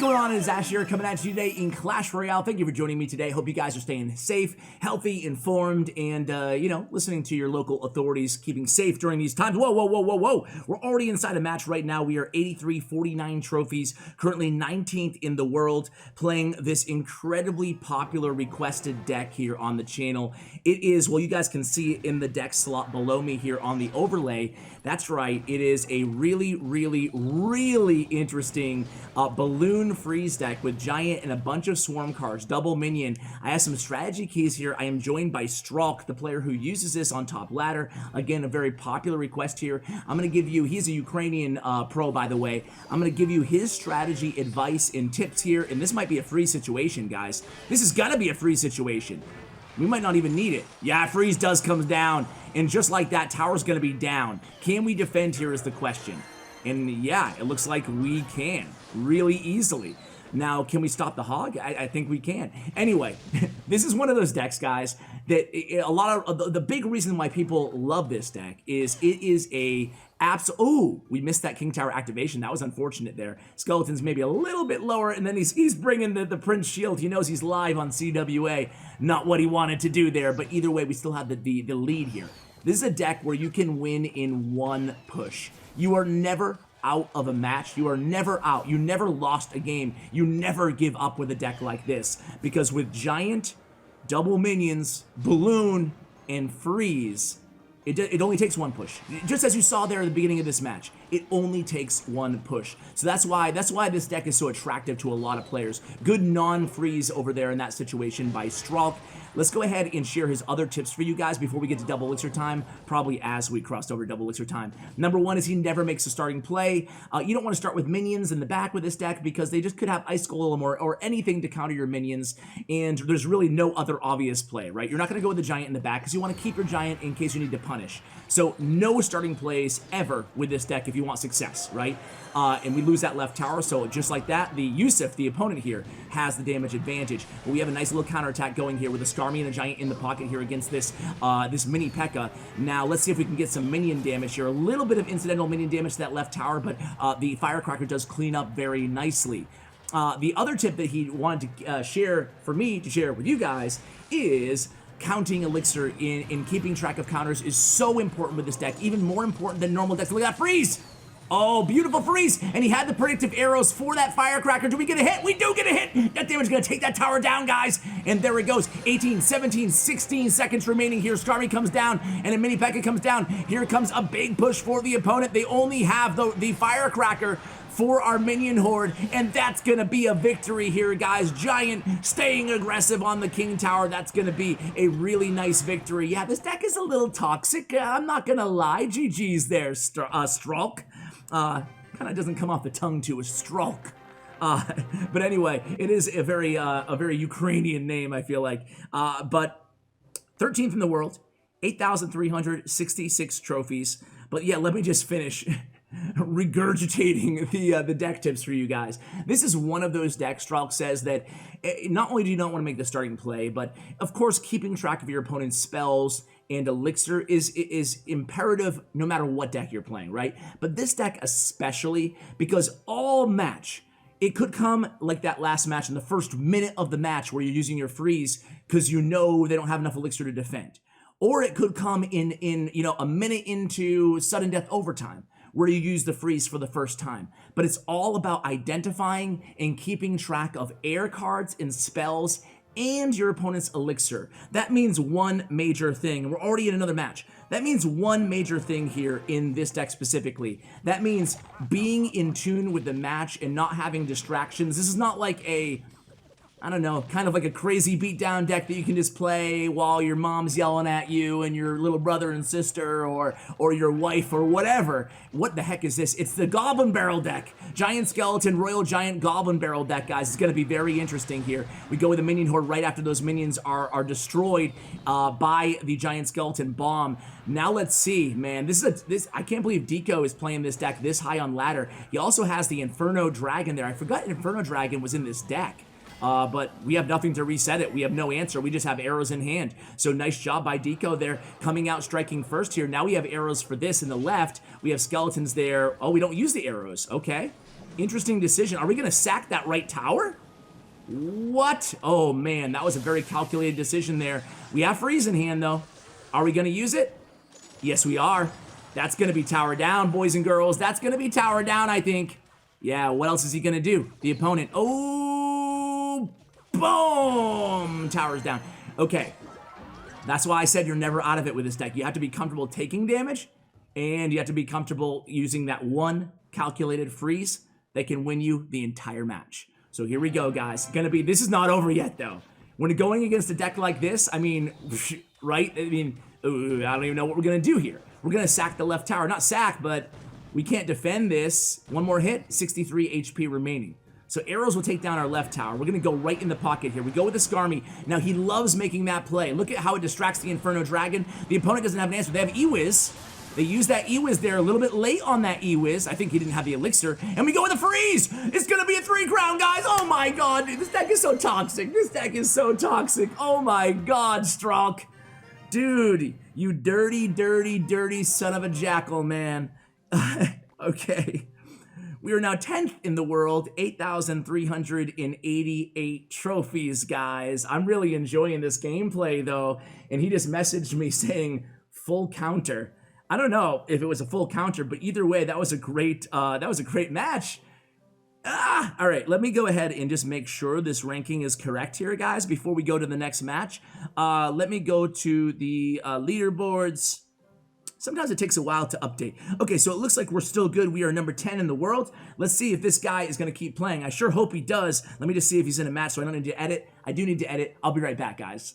going on? It's Ash here coming at you today in Clash Royale. Thank you for joining me today. Hope you guys are staying safe, healthy, informed, and, listening to your local authorities, keeping safe during these times. Whoa, whoa, whoa, whoa, whoa. We're already inside a match right now. We are 83-49 trophies, currently 19th in the world, playing this incredibly popular requested deck here on the channel. It is, well, you guys can see it in the deck slot below me here on the overlay. That's right. It is a really, really, really interesting balloon freeze deck with giant and a bunch of swarm cards, double minion. I have some strategy keys here. I am joined by Stralk, the player who uses this on top ladder. Again, a very popular request here. I'm going to give you, he's a Ukrainian pro, by the way. I'm going to give you his strategy, advice, and tips here. And this might be a free situation, guys. This is going to be a free situation. We might not even need it. Yeah, freeze does come down. And just like that, tower's going to be down. Can we defend here is the question. And yeah, it looks like we can really easily. Now, can we stop the hog? I think we can. Anyway, this is one of those decks, guys, that a lot of the big reason why people love this deck is it is a ooh, we missed that King Tower activation. That was unfortunate there. Skeleton's maybe a little bit lower, and then he's bringing the Prince Shield. He knows he's live on CWA. Not what he wanted to do there, but either way, we still have the lead here. This is a deck where you can win in one push. You are never out of a match. You are never out. You never lost a game. You never give up with a deck like this. Because with giant, double minions, balloon, and freeze, it only takes one push. Just as you saw there at the beginning of this match, it only takes one push. So that's why this deck is so attractive to a lot of players. Good non-freeze over there in that situation by Stralk. Let's go ahead and share his other tips for you guys before we get to double elixir time, probably as we crossed over double elixir time. Number one is he never makes a starting play. You don't want to start with minions in the back with this deck because they just could have Ice Golem or anything to counter your minions, and there's really no other obvious play, right? You're not going to go with the giant in the back because you want to keep your giant in case you need to punish. So no starting plays ever with this deck if you want success, right? And we lose that left tower, so just like that, the Yusuf, the opponent here, has the damage advantage. But we have a nice little counterattack going here with a Starmie and a Giant in the pocket here against this this mini P.E.K.K.A. Now, let's see if we can get some minion damage here. A little bit of incidental minion damage to that left tower, but the Firecracker does clean up very nicely. The other tip that he wanted to share for me to share with you guys is counting elixir in keeping track of counters is so important with this deck, even more important than normal decks. Look at that freeze! Oh, beautiful freeze! And he had the predictive arrows for that Firecracker. Do we get a hit? We do get a hit! That damage is going to take that tower down, guys. And there it goes. 18, 17, 16 seconds remaining here. Starmie comes down, and a mini P.E.K.K.A. comes down. Here comes a big push for the opponent. They only have the Firecracker for our minion horde, and that's gonna be a victory here, guys. Giant staying aggressive on the King Tower. That's gonna be a really nice victory. Yeah, this deck is a little toxic. I'm not gonna lie. GG's there, Stralk. Kind of doesn't come off the tongue too, a Stralk. But anyway, it is a very Ukrainian name, I feel like. But 13th in the world, 8,366 trophies. But yeah, let me just finish regurgitating the deck tips for you guys. This is one of those decks. Stralk says that not only do you not want to make the starting play, but of course keeping track of your opponent's spells and elixir is imperative no matter what deck you're playing, right? But this deck especially, because all match, it could come like that last match in the first minute of the match where you're using your freeze because you know they don't have enough elixir to defend. Or it could come in a minute into sudden death overtime, where you use the freeze for the first time. But it's all about identifying and keeping track of air cards and spells and your opponent's elixir. That means one major thing. We're already in another match. That means one major thing here in this deck specifically. That means being in tune with the match and not having distractions. This is not like a, I don't know, kind of like a crazy beatdown deck that you can just play while your mom's yelling at you and your little brother and sister or your wife or whatever. What the heck is this? It's the Goblin Barrel deck. Giant Skeleton, Royal Giant Goblin Barrel deck, guys. It's going to be very interesting here. We go with a minion horde right after those minions are destroyed by the Giant Skeleton bomb. Now let's see, man. I can't believe Deco is playing this deck this high on ladder. He also has the Inferno Dragon there. I forgot Inferno Dragon was in this deck. But we have nothing to reset it. We have no answer. We just have arrows in hand. So nice job by Deco there, coming out striking first here. Now we have arrows for this in the left. We have skeletons there. Oh, we don't use the arrows. Okay. Interesting decision. Are we going to sack that right tower? What? Oh, man, that was a very calculated decision there. We have freeze in hand, though. Are we going to use it? Yes, we are. That's going to be tower down, boys and girls. That's going to be tower down, I think. Yeah, what else is he going to do? The opponent. Oh, boom! Tower's down. Okay. That's why I said you're never out of it with this deck. You have to be comfortable taking damage, and you have to be comfortable using that one calculated freeze that can win you the entire match. So here we go, guys. This is not over yet, though. When going against a deck like this, I mean, right? I mean, I don't even know what we're going to do here. We're going to sack the left tower. Not sack, but we can't defend this. One more hit, 63 HP remaining. So arrows will take down our left tower. We're going to go right in the pocket here. We go with the Skarmy. Now, he loves making that play. Look at how it distracts the Inferno Dragon. The opponent doesn't have an answer. They have E-Wiz. They use that E-Wiz there a little bit late on that E-Wiz. I think he didn't have the elixir. And we go with a freeze! It's gonna be a 3-crown, guys! Oh my god, this deck is so toxic. This deck is so toxic. Oh my god, Stralk. Dude, you dirty, dirty, dirty son of a jackal, man. Okay. We are now 10th in the world, 8,388 trophies, guys. I'm really enjoying this gameplay, though. And he just messaged me saying, full counter. I don't know if it was a full counter, but either way, that was a great match. All right, let me go ahead and just make sure this ranking is correct here, guys, before we go to the next match. Let me go to the leaderboards. Sometimes it takes a while to update. Okay, so it looks like we're still good. We are number 10 in the world. Let's see if this guy is going to keep playing. I sure hope he does. Let me just see if he's in a match, so I don't need to edit. I do need to edit. I'll be right back, guys.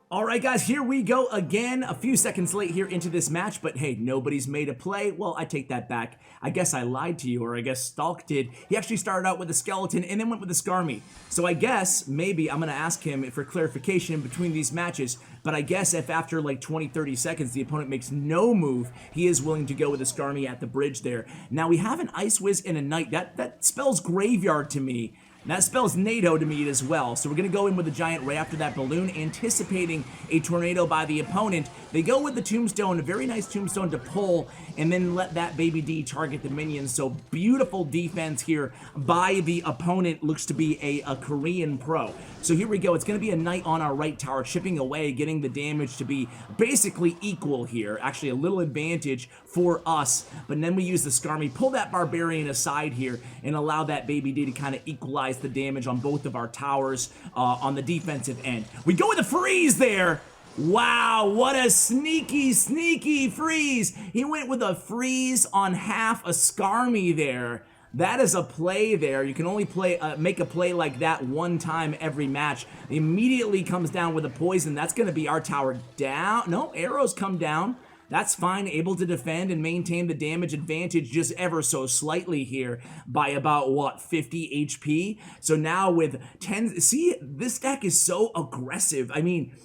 All right, guys, here we go again. A few seconds late here into this match, but hey, nobody's made a play. Well, I take that back. I guess I lied to you, or I guess Stralk did. He actually started out with a skeleton and then went with the Skarmy. So I guess maybe I'm going to ask him for clarification between these matches, but I guess if after like 20, 30 seconds the opponent makes no move, he is willing to go with the Skarmy at the bridge there. Now, we have an Ice Wiz and a Knight. That spells Graveyard to me. That spells NATO to me as well. So we're going to go in with the Giant right after that Balloon, anticipating a Tornado by the opponent. They go with the Tombstone, a very nice Tombstone to pull, and then let that Baby D target the minions. So beautiful defense here by the opponent. Looks to be a Korean pro. So here we go. It's going to be a Knight on our right tower, chipping away, getting the damage to be basically equal here. Actually, a little advantage for us. But then we use the Skarmy, pull that Barbarian aside here, and allow that Baby D to kind of equalize the damage on both of our towers on the defensive end. We go with a freeze there. Wow, what a sneaky, sneaky freeze. He went with a freeze on half a Skarmy there. That is a play there. You can only make a play like that one time every match. He immediately comes down with a poison. That's going to be our tower down. No, arrows come down. That's fine, able to defend and maintain the damage advantage just ever so slightly here by about, what, 50 HP? So now with 10, see, this deck is so aggressive. I mean,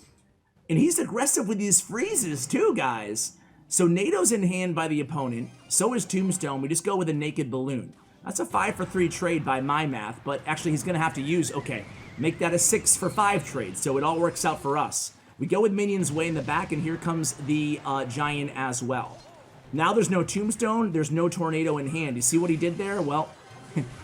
and he's aggressive with these freezes too, guys. So NATO's in hand by the opponent, so is Tombstone. We just go with a Naked Balloon. That's a 5-for-3 trade by my math, but actually he's gonna have to use, okay, make that a 6-for-5 trade, so it all works out for us. We go with minions way in the back, and here comes the Giant as well. Now there's no Tombstone, there's no Tornado in hand. You see what he did there? Well,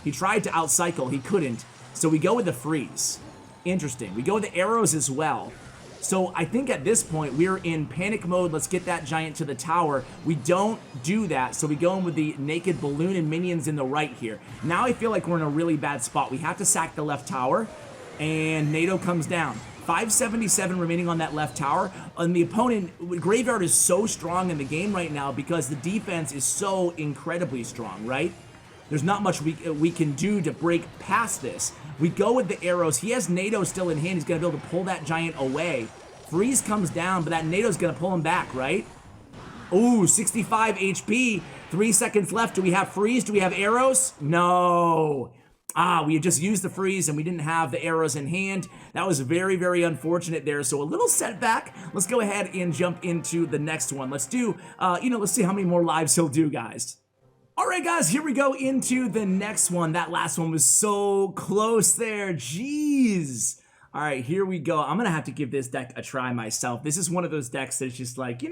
he tried to outcycle, he couldn't. So we go with the freeze. Interesting. We go with the arrows as well. So I think at this point, we're in panic mode. Let's get that Giant to the tower. We don't do that, so we go in with the Naked Balloon and minions in the right here. Now I feel like we're in a really bad spot. We have to sack the left tower, and NATO comes down. 577 remaining on that left tower, and the opponent, Graveyard is so strong in the game right now because the defense is so incredibly strong, right? There's not much we can do to break past this. We go with the arrows. He has NATO still in hand. He's going to be able to pull that Giant away. Freeze comes down, but that NATO's going to pull him back, right? Ooh, 65 HP. 3 seconds left. Do we have freeze? Do we have arrows? No. We had just used the freeze and we didn't have the arrows in hand. That was very, very unfortunate there. So a little setback. Let's go ahead and jump into the next one. Let's do, let's see how many more lives he'll do, guys. All right, guys, here we go into the next one. That last one was so close there. Jeez. All right, here we go. I'm going to have to give this deck a try myself. This is one of those decks that's just like,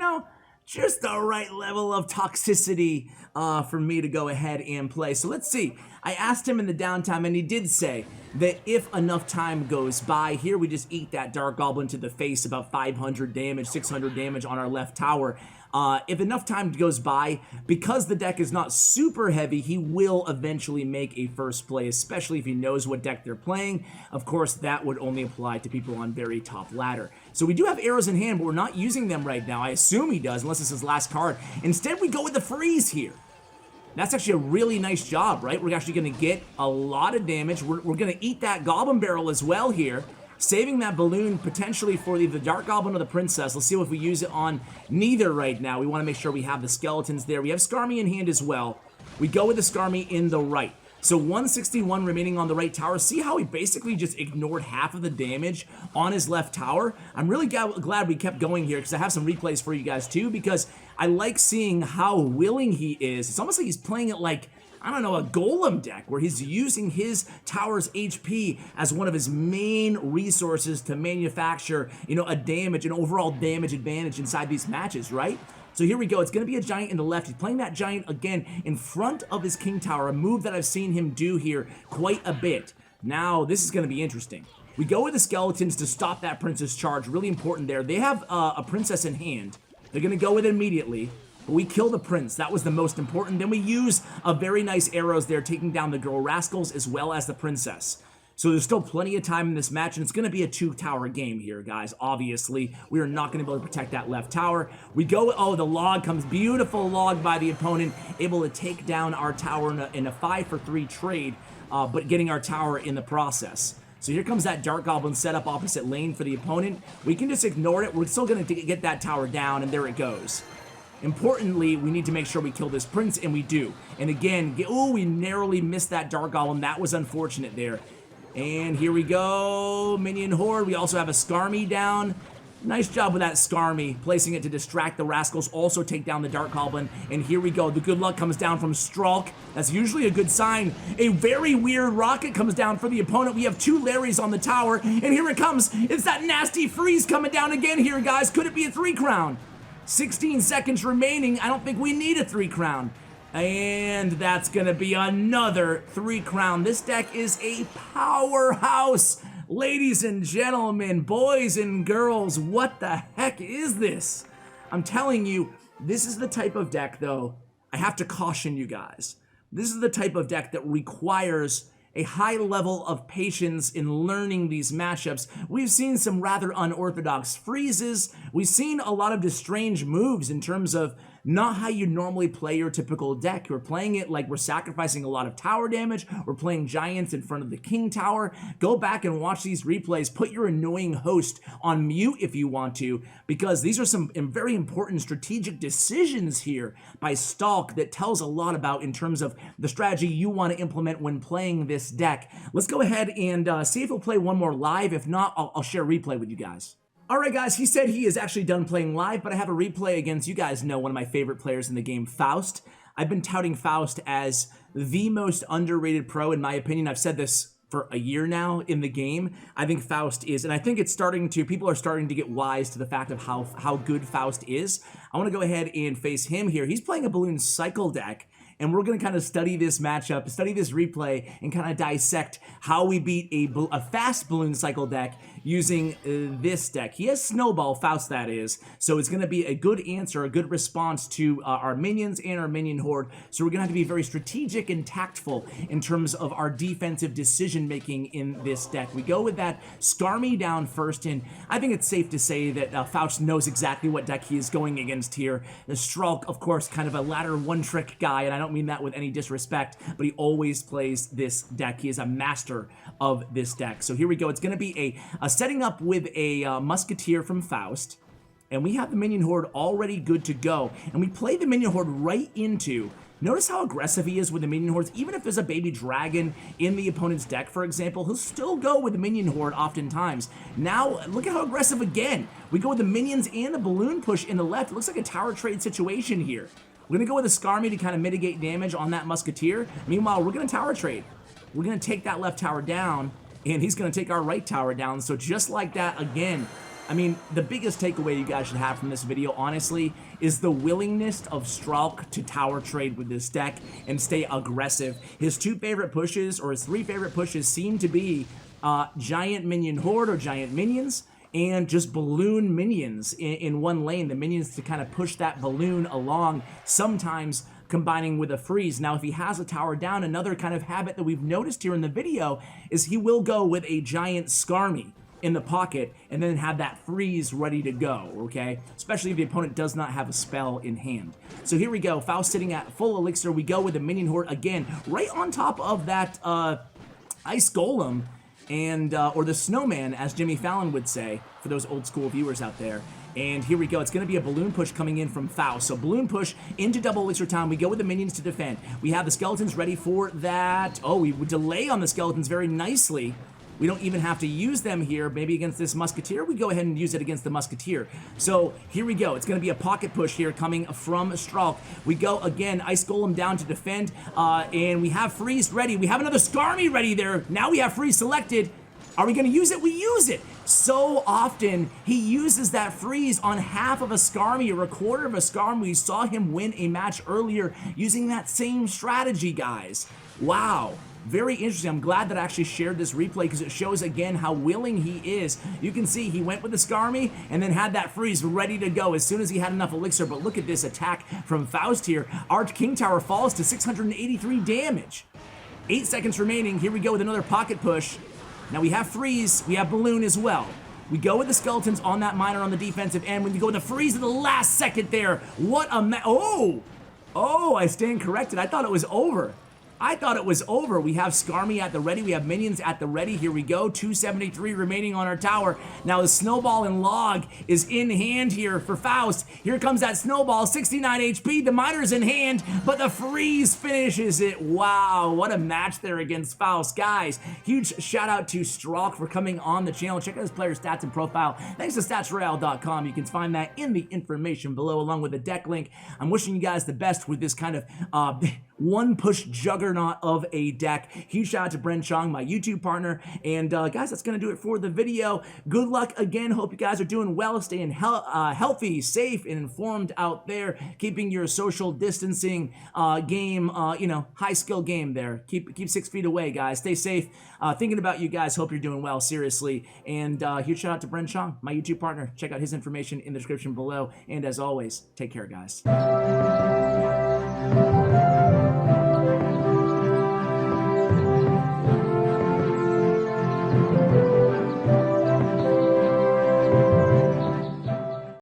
just the right level of toxicity for me to go ahead and play. So let's see. I asked him in the downtime, and he did say that if enough time goes by, here we just eat that Dark Goblin to the face, about 500 damage, 600 damage on our left tower. If enough time goes by, because the deck is not super heavy, he will eventually make a first play, especially if he knows what deck they're playing. Of course, that would only apply to people on very top ladder. So we do have arrows in hand, but we're not using them right now. I assume he does, unless it's his last card. Instead, we go with the freeze here. That's actually a really nice job, right? We're actually going to get a lot of damage. We're going to eat that Goblin Barrel as well here, saving that balloon potentially for either the Dark Goblin or the Princess. Let's see if we use it on neither right now. We want to make sure we have the skeletons there. We have Skarmy in hand as well. We go with the Skarmy in the right. So 161 remaining on the right tower. See how he basically just ignored half of the damage on his left tower? I'm really glad we kept going here because I have some replays for you guys too, because I like seeing how willing he is. It's almost like he's playing it like, I don't know, a golem deck where he's using his tower's HP as one of his main resources to manufacture, you know, an overall damage advantage inside these matches, right? So here we go. It's going to be a giant in the left. He's playing that giant again in front of his king tower, a move that I've seen him do here quite a bit. Now, this is going to be interesting. We go with the skeletons to stop that princess charge. Really important there. They have a princess in hand. They're going to go with it immediately. But we kill the prince. That was the most important. Then we use a very nice arrows there, taking down the girl rascals as well as the princess. So there's still plenty of time in this match, and it's going to be a 2-tower game here, guys. Obviously, we are not going to be able to protect that left tower. We go, oh, the log comes. Beautiful log by the opponent, able to take down our tower in a 5-for-3 trade, but getting our tower in the process. So here comes that Dark Goblin setup opposite lane for the opponent. We can just ignore it. We're still going to get that tower down, and there it goes. Importantly, we need to make sure we kill this prince, and we do. And again, oh, we narrowly missed that Dark Goblin. That was unfortunate there. And here we go, Minion Horde. We also have a Skarmy down. Nice job with that Skarmy, placing it to distract the rascals, also take down the Dark Goblin. And here we go, the good luck comes down from Stralk. That's usually a good sign. A very weird rocket comes down for the opponent. We have 2 Larrys on the tower, and here it comes. It's that nasty freeze coming down again here, guys. Could it be a 3-crown? 16 seconds remaining. I don't think we need a 3-crown. And that's going to be another 3-crown. This deck is a powerhouse. Ladies and gentlemen, boys and girls, what the heck is this? I'm telling you, this is the type of deck, though, I have to caution you guys. This is the type of deck that requires a high level of patience in learning these matchups. We've seen some rather unorthodox freezes. We've seen a lot of strange moves in terms of not how you normally play your typical deck. We're playing it like we're sacrificing a lot of tower damage. We're playing giants in front of the king tower. Go back and watch these replays. Put your annoying host on mute if you want to, because these are some very important strategic decisions here by Stralk that tells a lot about in terms of the strategy you want to implement when playing this deck. Let's go ahead and see if we'll play one more live. If not, I'll share a replay with you guys. All right, guys, he said he is actually done playing live, but I have a replay against, you guys know, one of my favorite players in the game, Faust. I've been touting Faust as the most underrated pro, in my opinion. I've said this for a year now in the game. I think Faust is, and I think it's people are starting to get wise to the fact of how good Faust is. I want to go ahead and face him here. He's playing a Balloon Cycle deck, and we're going to kind of study this matchup, study this replay, and kind of dissect how we beat a fast Balloon Cycle deck using this deck. He has Snowball, Faust that is, so it's going to be a good answer, a good response to our minions and our minion horde. So we're going to have to be very strategic and tactful in terms of our defensive decision making in this deck. We go with that Skarmy down first, and I think it's safe to say that Faust knows exactly what deck he is going against here. The Stralk, of course, kind of a ladder one-trick guy, and I don't mean that with any disrespect, but he always plays this deck. He is a master of this deck. So here we go. It's going to be a setting up with a Musketeer from Faust, and we have the Minion Horde already good to go, and we play the Minion Horde right into, notice how aggressive he is with the Minion Hordes. Even if there's a baby dragon in the opponent's deck, for example, he'll still go with the Minion Horde oftentimes. Now, look at how aggressive again. We go with the minions and the balloon push in the left. It looks like a tower trade situation here. We're going to go with a Skarmy to kind of mitigate damage on that Musketeer. Meanwhile, we're going to tower trade. We're going to take that left tower down, and he's going to take our right tower down. So just like that, again, I mean, the biggest takeaway you guys should have from this video, honestly, is the willingness of Stralk to tower trade with this deck and stay aggressive. His 2 favorite pushes, or his 3 favorite pushes, seem to be giant minion horde or giant minions, and just balloon minions in one lane. The minions to kind of push that balloon along, sometimes combining with a freeze. Now, if he has a tower down, another kind of habit that we've noticed here in the video is he will go with a giant Skarmy in the pocket and then have that freeze ready to go, okay? Especially if the opponent does not have a spell in hand. So here we go, Faust sitting at full elixir. We go with the minion horde again, right on top of that ice golem, and or the snowman, as Jimmy Fallon would say, for those old school viewers out there. And here we go. It's going to be a balloon push coming in from Faust. So balloon push into double elixir time. We go with the minions to defend. We have the skeletons ready for that. Oh, we would delay on the skeletons very nicely. We don't even have to use them here. Maybe against this musketeer, we go ahead and use it against the musketeer. So here we go. It's going to be a pocket push here coming from Stralk. We go again, ice golem down to defend, and we have freeze ready. We have another Skarmy ready there. Now we have freeze selected. Are we going to use it? We use it. So often, he uses that freeze on half of a Skarmy or a quarter of a Skarmy. We saw him win a match earlier using that same strategy, guys. Wow. Very interesting. I'm glad that I actually shared this replay because it shows again how willing he is. You can see he went with the Skarmy and then had that freeze ready to go as soon as he had enough elixir. But look at this attack from Faust here. Arch King Tower falls to 683 damage. 8 seconds remaining. Here we go with another pocket push. Now we have freeze. We have balloon as well. We go with the skeletons on that miner on the defensive end. When we go with the freeze at the last second there. What a Oh, I stand corrected. I thought it was over. We have Skarmy at the ready. We have minions at the ready. Here we go. 273 remaining on our tower. Now the snowball and log is in hand here for Faust. Here comes that snowball. 69 HP. The miner's in hand, but the freeze finishes it. Wow, what a match there against Faust. Guys, huge shout out to Stralk for coming on the channel. Check out his player stats and profile. Thanks to statsroyale.com. You can find that in the information below along with the deck link. I'm wishing you guys the best with this kind of one push juggernaut of a deck. Huge shout out to Bren Chong, my YouTube partner. And guys, that's going to do it for the video. Good luck again. Hope you guys are doing well, staying healthy, safe, and informed out there, keeping your social distancing game, high skill game there. Keep 6 feet away, guys. Stay safe. Thinking about you guys. Hope you're doing well, seriously. And huge shout out to Bren Chong, my YouTube partner. Check out his information in the description below. And as always, take care, guys.